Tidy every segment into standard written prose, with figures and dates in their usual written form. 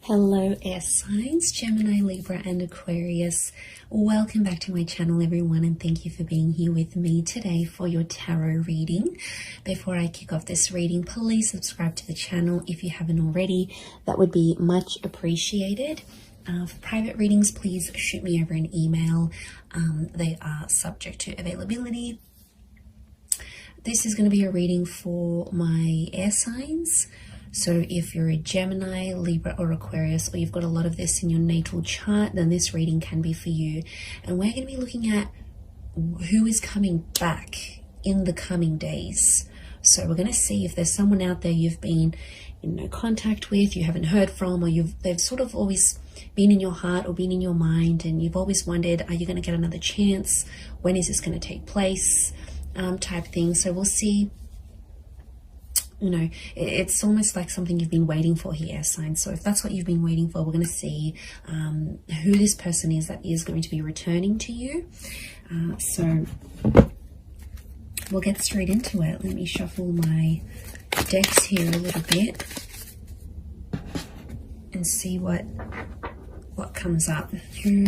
Hello air signs, Gemini, Libra and Aquarius. Welcome back to my channel everyone, and thank you for being here with me today for your tarot reading. Before I kick off this reading, please subscribe to the channel if you haven't already. That would be much appreciated. For private readings, please shoot me over an email. They are subject to availability. This is going to be a reading for my air signs. So if you're a Gemini, Libra or Aquarius, or you've got a lot of this in your natal chart, then this reading can be for you. And we're going to be looking at who is coming back in the coming days. So we're going to see if there's someone out there you've been in no contact with, you haven't heard from, or they've sort of always been in your heart or been in your mind, and you've always wondered, are you going to get another chance? When is this going to take place? Type thing. So we'll see. You know, it's almost like something you've been waiting for here, signs. So if that's what you've been waiting for, we're going to see who this person is that is going to be returning to you. So we'll get straight into it. Let me shuffle my decks here a little bit and see what comes up. Who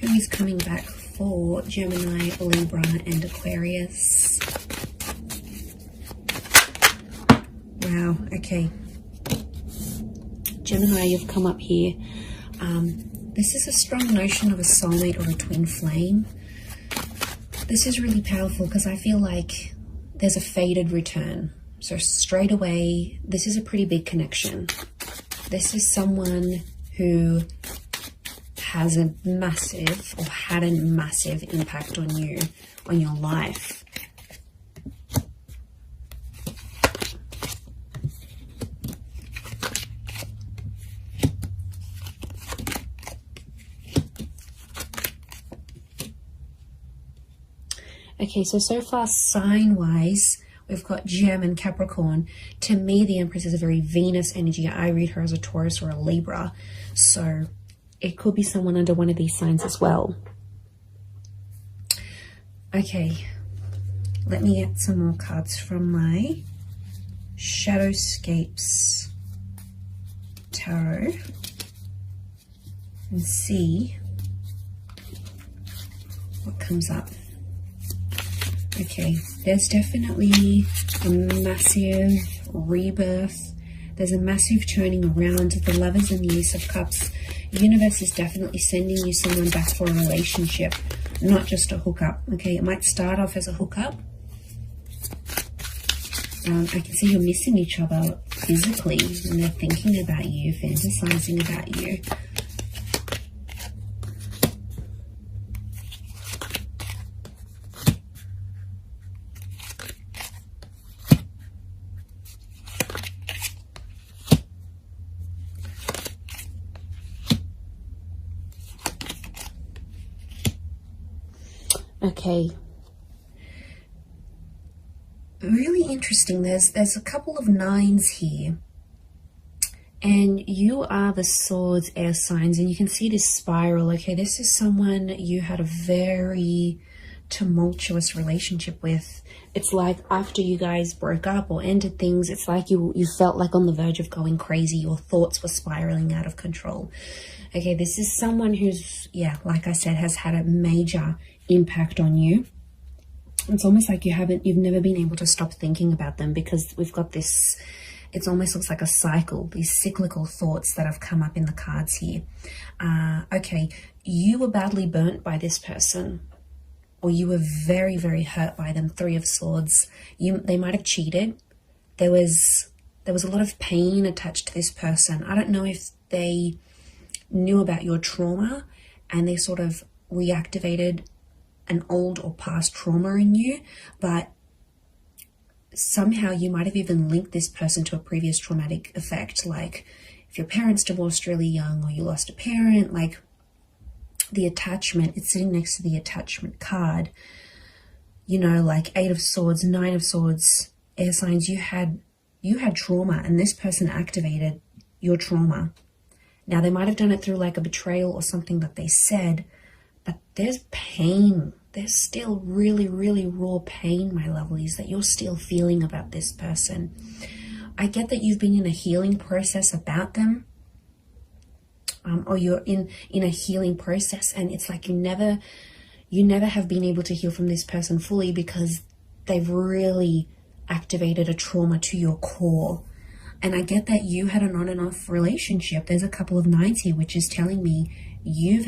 is coming back for Gemini, Libra and Aquarius? Wow, okay. Gemini, you've come up here. This is a strong notion of a soulmate or a twin flame. This is really powerful because I feel like there's a fated return. So straight away, this is a pretty big connection. This is someone who has a massive or had a massive impact on you, on your life. Okay, so far sign-wise, we've got Gem and Capricorn. To me, the Empress is a very Venus energy. I read her as a Taurus or a Libra. So it could be someone under one of these signs as well. Okay, let me get some more cards from my Shadowscapes Tarot and see what comes up. Okay, there's definitely a massive rebirth. There's a massive turning around. The Lovers and the Ace of Cups. The universe is definitely sending you someone back for a relationship, not just a hookup. Okay, it might start off as a hookup. I can see you're missing each other physically, and they're thinking about you, fantasizing about you. Okay, really interesting. There's a couple of nines here, and you are the Swords air signs, and you can see this spiral. Okay, this is someone you had a very tumultuous relationship with. It's like after you guys broke up or ended things, it's like you felt like on the verge of going crazy. Your thoughts were spiraling out of control. Okay, this is someone who's, yeah, like I said, has had a major impact on you. It's almost like you've never been able to stop thinking about them, because we've got this, it almost looks like a cycle, these cyclical thoughts that have come up in the cards here. Okay, you were badly burnt by this person, or you were very, very hurt by them. Three of Swords. They might have cheated. There was a lot of pain attached to this person. I don't know if they knew about your trauma and they sort of reactivated an old or past trauma in you, but somehow you might have even linked this person to a previous traumatic effect, like if your parents divorced really young, or you lost a parent. Like the attachment, it's sitting next to the attachment card, you know, like Eight of Swords, Nine of Swords, air signs. You had trauma, and this person activated your trauma. Now they might have done it through like a betrayal or something that they said, but there's pain. There's still really, really raw pain, my lovelies, that you're still feeling about this person. I get that you've been in a healing process about them, or you're in a healing process, and it's like you never have been able to heal from this person fully because they've really activated a trauma to your core. And I get that you had an on and off relationship. There's a couple of nines here, which is telling me you've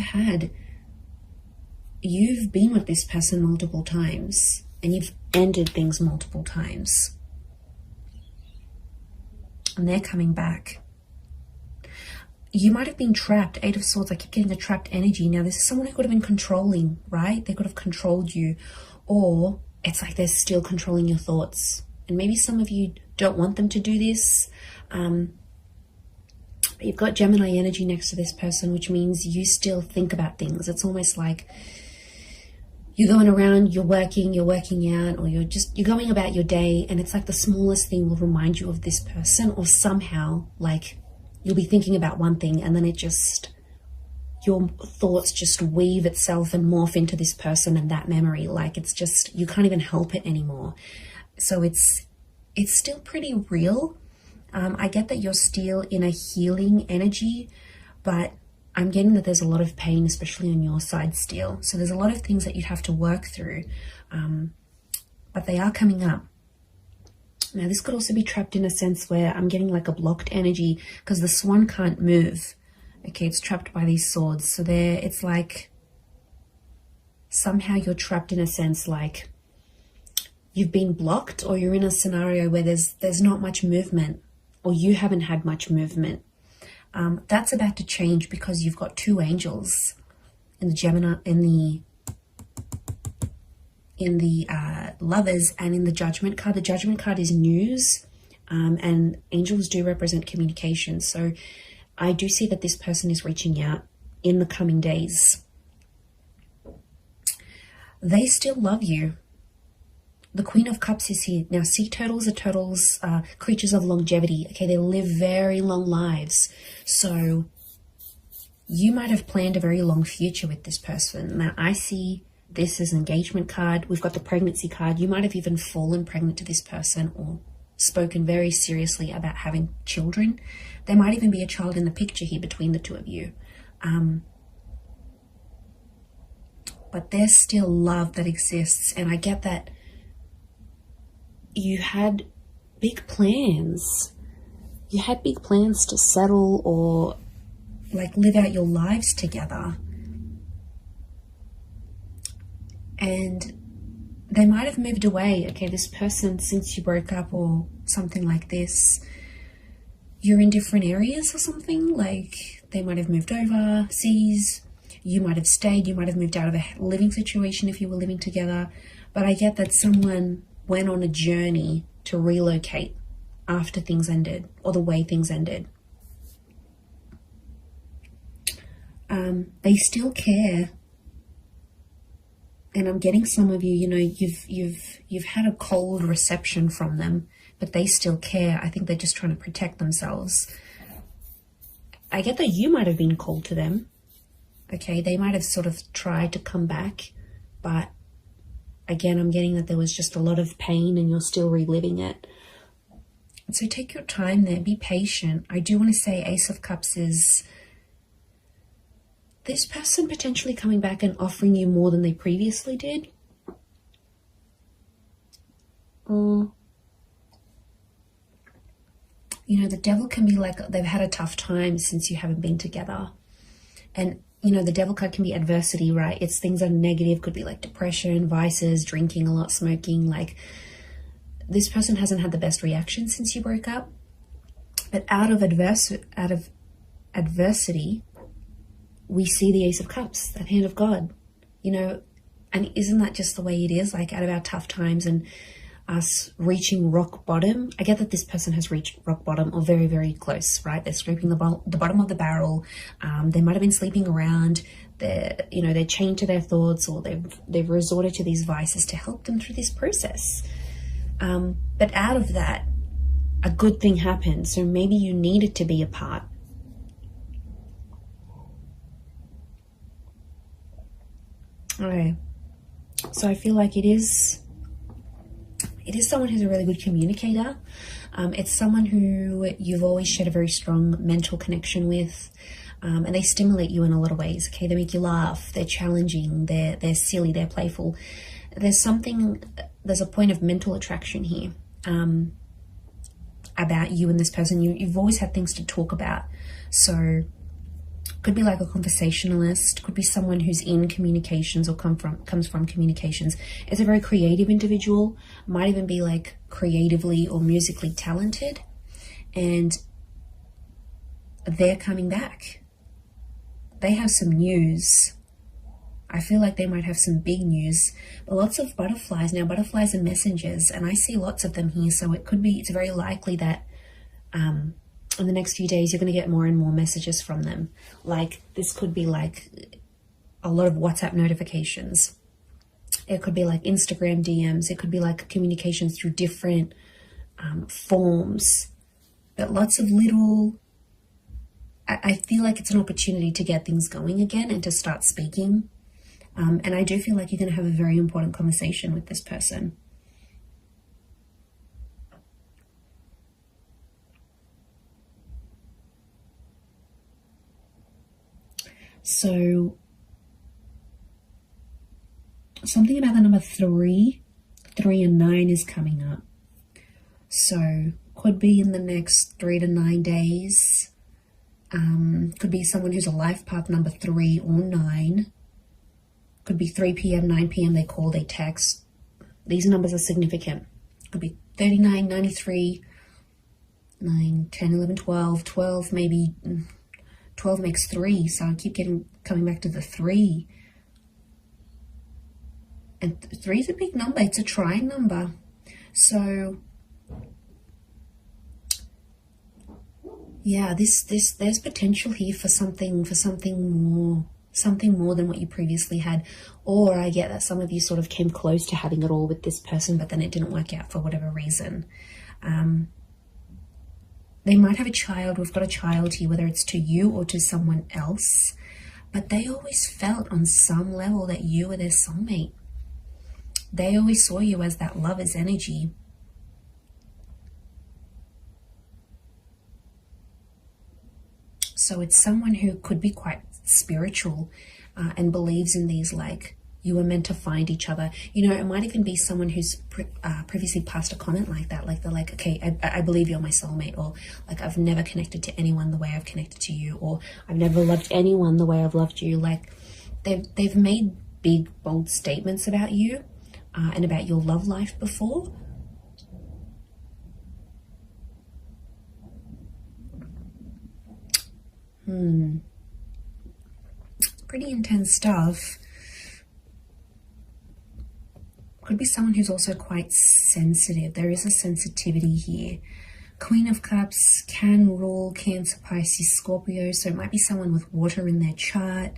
been with this person multiple times, and you've ended things multiple times. And they're coming back. You might have been trapped. Eight of Swords, I keep getting the trapped energy. Now, this is someone who could have been controlling, right? They could have controlled you. Or it's like they're still controlling your thoughts. And maybe some of you don't want them to do this. You've got Gemini energy next to this person, which means you still think about things. It's almost like you're going around, you're working out, or you're going about your day, and it's like the smallest thing will remind you of this person, or somehow, like, you'll be thinking about one thing and then your thoughts just weave itself and morph into this person and that memory. Like, it's just, you can't even help it anymore. So it's still pretty real. I get that you're still in a healing energy, but I'm getting that there's a lot of pain, especially on your side still. So there's a lot of things that you'd have to work through, but they are coming up. Now, this could also be trapped in a sense where I'm getting like a blocked energy because the swan can't move. Okay, it's trapped by these swords. So it's like somehow you're trapped in a sense like you've been blocked, or you're in a scenario where there's not much movement, or you haven't had much movement. That's about to change because you've got two angels in the Gemini, in the Lovers, and in the Judgment card. The Judgment card is news, and angels do represent communication. So I do see that this person is reaching out in the coming days. They still love you. The Queen of Cups is here. Now, sea turtles are creatures of longevity. Okay, they live very long lives. So you might have planned a very long future with this person. Now, I see this as an engagement card. We've got the pregnancy card. You might have even fallen pregnant to this person or spoken very seriously about having children. There might even be a child in the picture here between the two of you. But there's still love that exists. And I get that you had big plans. You had big plans to settle or like live out your lives together. And they might have moved away. Okay, this person, since you broke up or something like this, you're in different areas or something. Like they might have moved overseas. You might have stayed. You might have moved out of a living situation if you were living together. But I get that someone went on a journey to relocate after things ended, or the way things ended. They still care. And I'm getting some of you, you've had a cold reception from them, but they still care. I think they're just trying to protect themselves. I get that you might have been cold to them. Okay, they might have sort of tried to come back, but again, I'm getting that there was just a lot of pain and you're still reliving it. And so take your time there, be patient. I do want to say Ace of Cups is this person potentially coming back and offering you more than they previously did. The devil can be like they've had a tough time since you haven't been together. And the devil card can be adversity, right? It's things that are negative, could be like depression, vices, drinking a lot, smoking. Like this person hasn't had the best reaction since you broke up. But out of adversity, we see the Ace of Cups, that hand of God, and isn't that just the way it is? Like out of our tough times and us reaching rock bottom. I get that this person has reached rock bottom or very, very close, right? They're scraping the bottom of the barrel. They might have been sleeping around. They're chained to their thoughts, or they've resorted to these vices to help them through this process. But out of that, a good thing happened. So maybe you needed to be apart. Okay. So I feel like it is it is someone who's a really good communicator. It's someone who you've always shared a very strong mental connection with, and they stimulate you in a lot of ways. Okay, they make you laugh, they're challenging, they're silly, they're playful. There's a point of mental attraction here about you and this person. You've always had things to talk about. So could be like a conversationalist, could be someone who's in communications or comes from communications. It's a very creative individual, might even be like creatively or musically talented, and they're coming back. They have some news. I feel like they might have some big news, but lots of butterflies. Now, butterflies are messengers, and I see lots of them here, so it's very likely that in the next few days, you're going to get more and more messages from them. Like, this could be like a lot of WhatsApp notifications. It could be like Instagram DMs. It could be like communications through different forms. But lots of little... I feel like it's an opportunity to get things going again and to start speaking. And I do feel like you're going to have a very important conversation with this person. So something about the number 3 and 9 is coming up. So could be in the next 3 to 9 days. Could be someone who's a life path number 3 or 9. Could be 3 p.m., 9 p.m. They call, they text. These numbers are significant. Could be 39, 93, 9, 10, 11, 12, 12 maybe... 12 makes 3, so I keep coming back to the 3. And 3 is a big number. It's a trying number. So yeah, there's potential here for something more than what you previously had. Or I get that some of you sort of came close to having it all with this person, but then it didn't work out for whatever reason. They might have a child. We've got a child here, whether it's to you or to someone else. But they always felt on some level that you were their soulmate. They always saw you as that lover's energy. So it's someone who could be quite spiritual and believes in these, like, you were meant to find each other. You know, it might even be someone who's previously passed a comment like that. Like, they're like, okay, I believe you're my soulmate. Or like, I've never connected to anyone the way I've connected to you. Or I've never loved anyone the way I've loved you. Like, they've made big, bold statements about you and about your love life before. Pretty intense stuff. Could be someone who's also quite sensitive. There is a sensitivity here. Queen of Cups can rule Cancer, Pisces, Scorpio. So it might be someone with water in their chart.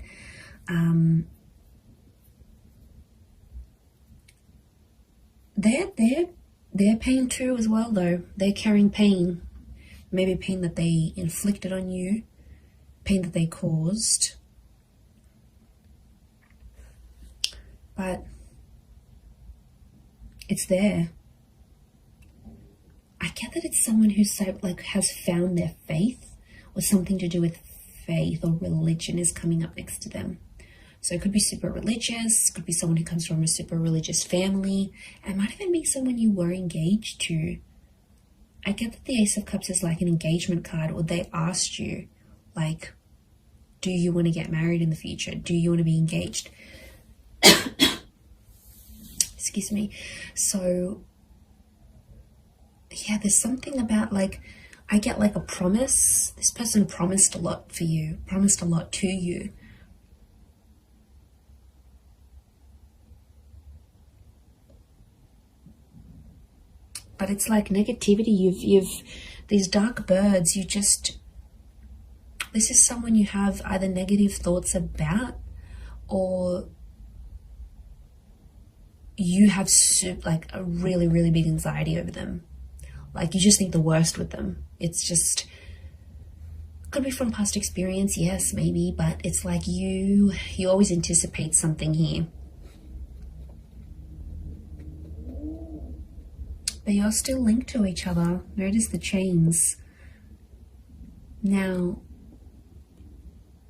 They're pain too as well, though. They're carrying pain. Maybe pain that they inflicted on you. Pain that they caused. But it's there. I get that it's someone who's has found their faith, or something to do with faith or religion is coming up next to them. So it could be super religious, could be someone who comes from a super religious family. It might even be someone you were engaged to. I get that the Ace of Cups is like an engagement card, or they asked you, like, do you want to get married in the future? Do you want to be engaged? Excuse me. So yeah, there's something about, like, I get like a promise. This person promised a lot for you, promised a lot to you. But it's like negativity. You've these dark birds. this is someone you have either negative thoughts about, or you have like a really, really big anxiety over them. Like, you just think the worst with them. It's just, could be from past experience, yes, maybe, but it's like you always anticipate something here. but you're still linked to each other. Notice the chains. Now,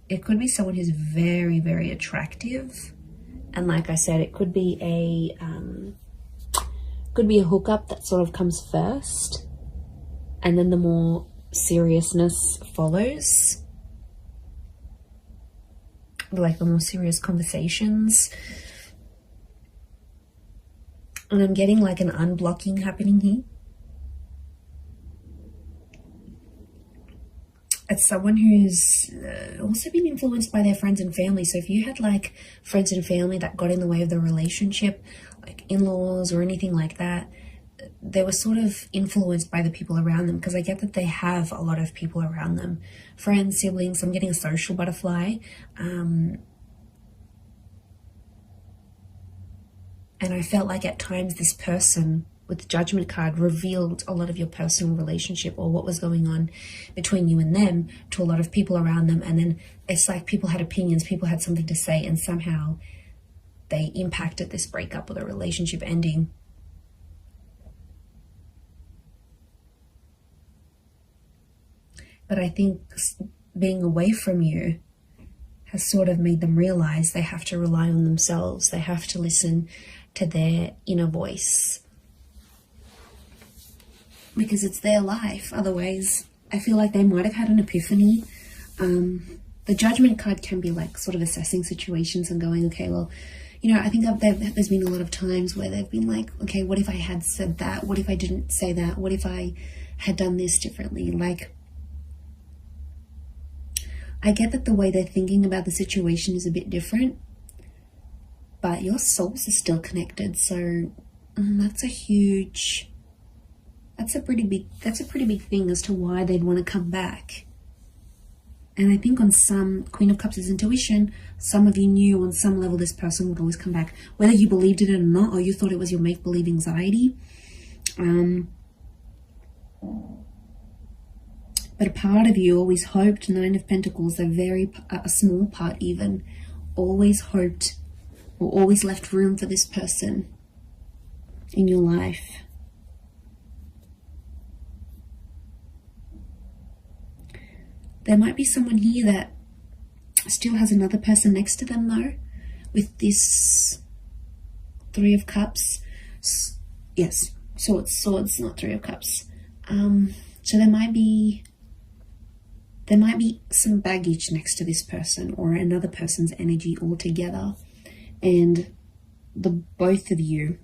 it could be someone who's very, very attractive. And like I said, it could be a hookup that sort of comes first, and then the more seriousness follows, like the more serious conversations. And I'm getting like an unblocking happening here. It's someone who's also been influenced by their friends and family. So if you had like friends and family that got in the way of the relationship, like in-laws or anything like that, they were sort of influenced by the people around them, because I get that they have a lot of people around them. Friends, siblings, I'm getting a social butterfly. And I felt like at times this person with the Judgment card revealed a lot of your personal relationship or what was going on between you and them to a lot of people around them. And then it's like people had opinions, people had something to say, and somehow they impacted this breakup or the relationship ending. But I think being away from you has sort of made them realize they have to rely on themselves. They have to listen to their inner voice, because it's their life. Otherwise, I feel like they might have had an epiphany. The Judgment card can be like sort of assessing situations and going, okay, well, you know, I think there's been a lot of times where they've been like, okay, what if I had said that? What if I didn't say that? What if I had done this differently? Like, I get that the way they're thinking about the situation is a bit different, but your souls are still connected. So that's a pretty big thing as to why they'd want to come back. And I think on some, Queen of Cups is intuition. Some of you knew on some level this person would always come back, whether you believed it or not, or you thought it was your make-believe anxiety. But a part of you always hoped, 9 of Pentacles, a small part even, always hoped or always left room for this person in your life. There might be someone here that still has another person next to them though, with this 3 of Cups. Yes, swords, not 3 of Cups. So there might be some baggage next to this person or another person's energy altogether. And the both of you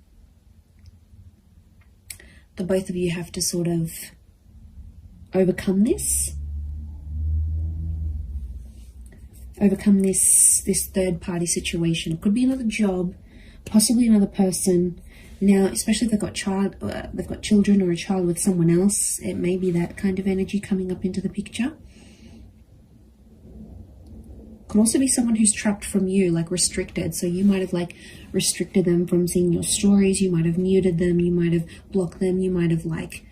have to sort of overcome this third party situation. It could be another job, possibly another person. Now, especially if they've got children or a child with someone else, it may be that kind of energy coming up into the picture. Could also be someone who's trapped from you, like restricted. So you might have like restricted them from seeing your stories. You might have muted them. You might have blocked them. You might have like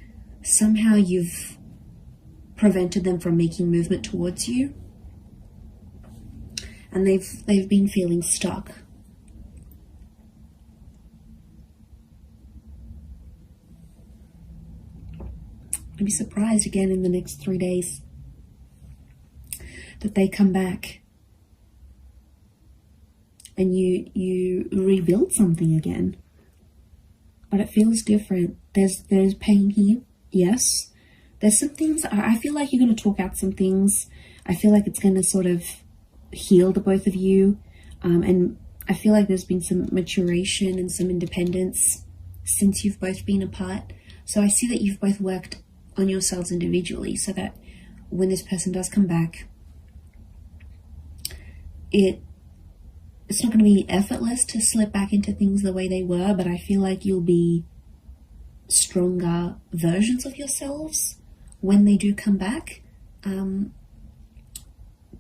somehow you've prevented them from making movement towards you. And they've been feeling stuck. I'd be surprised again in the next 3 days that they come back and you rebuild something again. But it feels different. There's pain here, yes. There's some things, I feel like you're going to talk out some things. I feel like it's going to sort of heal the both of you. And I feel like there's been some maturation and some independence since you've both been apart. So I see that you've both worked on yourselves individually so that when this person does come back, it's not going to be effortless to slip back into things the way they were, but I feel like you'll be stronger versions of yourselves when they do come back,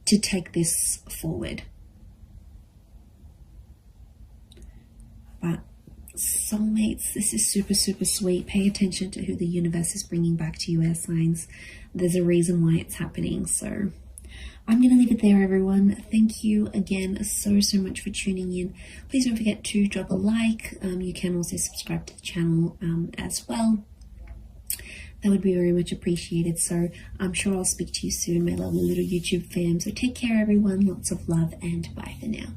to take this forward. But soulmates, this is super, super sweet. Pay attention to who the universe is bringing back to you, air signs. There's a reason why it's happening. So I'm going to leave it there, everyone. Thank you again so much for tuning in. Please don't forget to drop a like. You can also subscribe to the channel as well. that would be very much appreciated. So I'm sure I'll speak to you soon, my lovely little YouTube fam. So take care, everyone. Lots of love, and bye for now.